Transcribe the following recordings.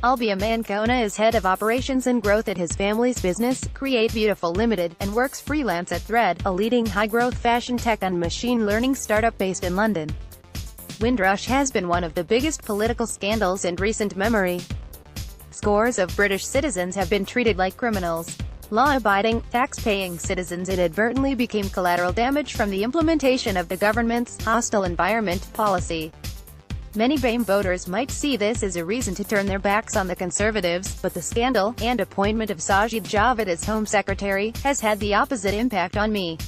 Albie Amankona is head of operations and growth at his family's business, CreateBeautiful Ltd, and works freelance at Thread, a leading high-growth fashion tech and machine learning startup based in London. Windrush has been one of the biggest political scandals in recent memory. Scores of British citizens have been treated like criminals. Law-abiding, tax-paying citizens inadvertently became collateral damage from the implementation of the government's hostile environment policy. Many BAME voters might see this as a reason to turn their backs on the Conservatives, but the scandal, and appointment of Sajid Javid as Home Secretary, has had the opposite impact on me.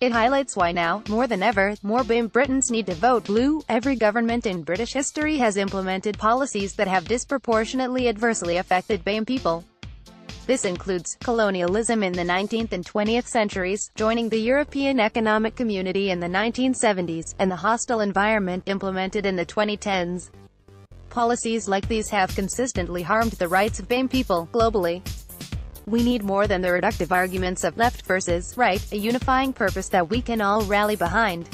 It highlights why now, more than ever, more BAME Britons need to vote blue. Every government in British history has implemented policies that have disproportionately adversely affected BAME people. This includes colonialism in the 19th and 20th centuries, joining the European Economic Community in the 1970s, and the hostile environment implemented in the 2010s. Policies like these have consistently harmed the rights of BAME people, globally. We need more than the reductive arguments of left versus right, a unifying purpose that we can all rally behind.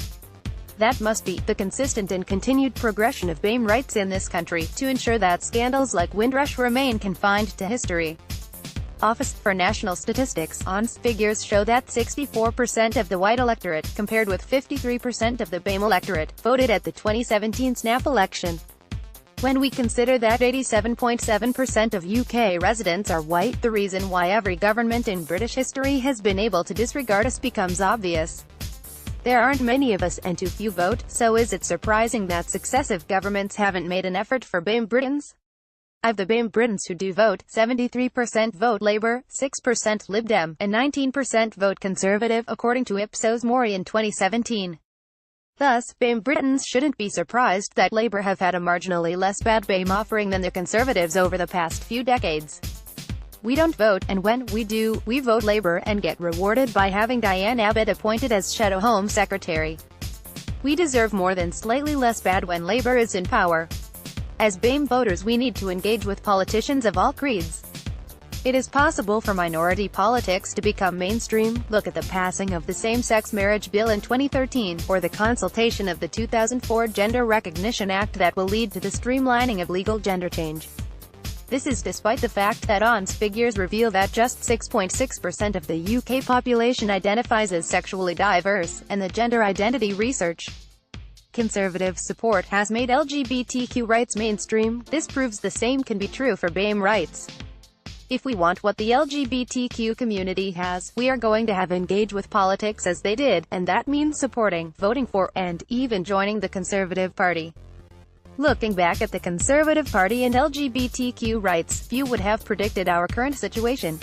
That must be the consistent and continued progression of BAME rights in this country, to ensure that scandals like Windrush remain confined to history. Office for National Statistics (ONS) figures show that 64% of the white electorate, compared with 53% of the BAME electorate, voted at the 2017 snap election. When we consider that 87.7% of UK residents are white, the reason why every government in British history has been able to disregard us becomes obvious. There aren't many of us, and too few vote, so is it surprising that successive governments haven't made an effort for BAME Britons? Of the BAME Britons who do vote, 73% vote Labour, 6% Lib Dem, and 19% vote Conservative, according to Ipsos Mori in 2017. Thus, BAME Britons shouldn't be surprised that Labour have had a marginally less bad BAME offering than the Conservatives over the past few decades. We don't vote, and when we do, we vote Labour and get rewarded by having Diane Abbott appointed as Shadow Home Secretary. We deserve more than slightly less bad when Labour is in power. As BAME voters, we need to engage with politicians of all creeds. It is possible for minority politics to become mainstream. Look at the passing of the Same-Sex Marriage Bill in 2013, or the consultation of the 2004 Gender Recognition Act that will lead to the streamlining of legal gender change. This is despite the fact that ONS figures reveal that just 6.6% of the UK population identifies as sexually diverse, and the gender identity research Conservative support has made LGBTQ rights mainstream. This proves the same can be true for BAME rights. If we want what the LGBTQ community has, we are going to have engage with politics as they did, and that means supporting, voting for, and even joining the Conservative Party. Looking back at the Conservative Party and LGBTQ rights, few would have predicted our current situation.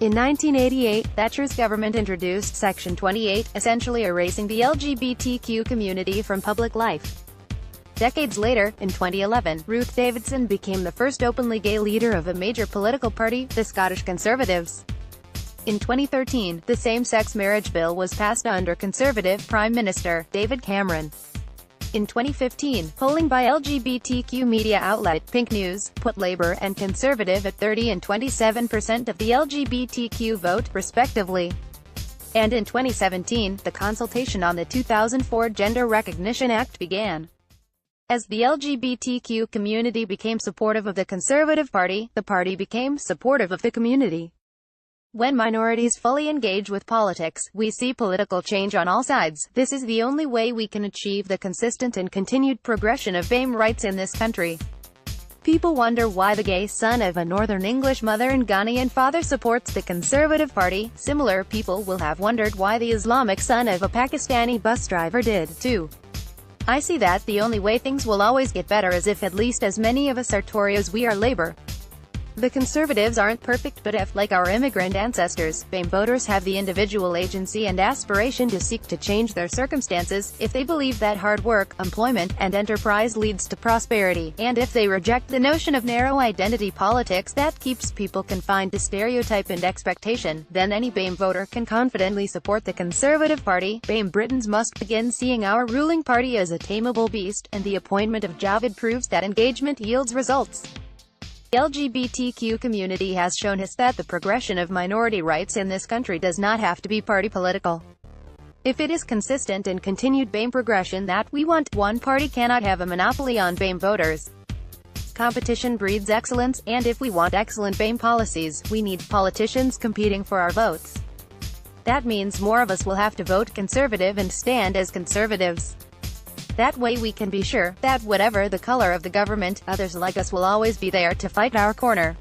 In 1988, Thatcher's government introduced Section 28, essentially erasing the LGBTQ community from public life. Decades later, in 2011, Ruth Davidson became the first openly gay leader of a major political party, the Scottish Conservatives. In 2013, the same-sex marriage bill was passed under Conservative Prime Minister David Cameron. In 2015, polling by LGBTQ media outlet Pink News put Labour and Conservative at 30 and 27% of the LGBTQ vote, respectively. And in 2017, the consultation on the 2004 Gender Recognition Act began. As the LGBTQ community became supportive of the Conservative Party, the party became supportive of the community. When minorities fully engage with politics, we see political change on all sides. This is the only way we can achieve the consistent and continued progression of BAME rights in this country. People wonder why the gay son of a Northern English mother and Ghanaian father supports the Conservative Party. Similar people will have wondered why the Islamic son of a Pakistani bus driver did, too. I see that the only way things will always get better is if at least as many of us are Tory as we are Labour. The Conservatives aren't perfect, but if, like our immigrant ancestors, BAME voters have the individual agency and aspiration to seek to change their circumstances, if they believe that hard work, employment, and enterprise leads to prosperity, and if they reject the notion of narrow identity politics that keeps people confined to stereotype and expectation, then any BAME voter can confidently support the Conservative Party. BAME Britons must begin seeing our ruling party as a tameable beast, and the appointment of Javid proves that engagement yields results. The LGBTQ community has shown us that the progression of minority rights in this country does not have to be party political. If it is consistent and continued BAME progression that we want, one party cannot have a monopoly on BAME voters. Competition breeds excellence, and if we want excellent BAME policies, we need politicians competing for our votes. That means more of us will have to vote conservative and stand as conservatives. That way we can be sure that whatever the color of the government, others like us will always be there to fight our corner.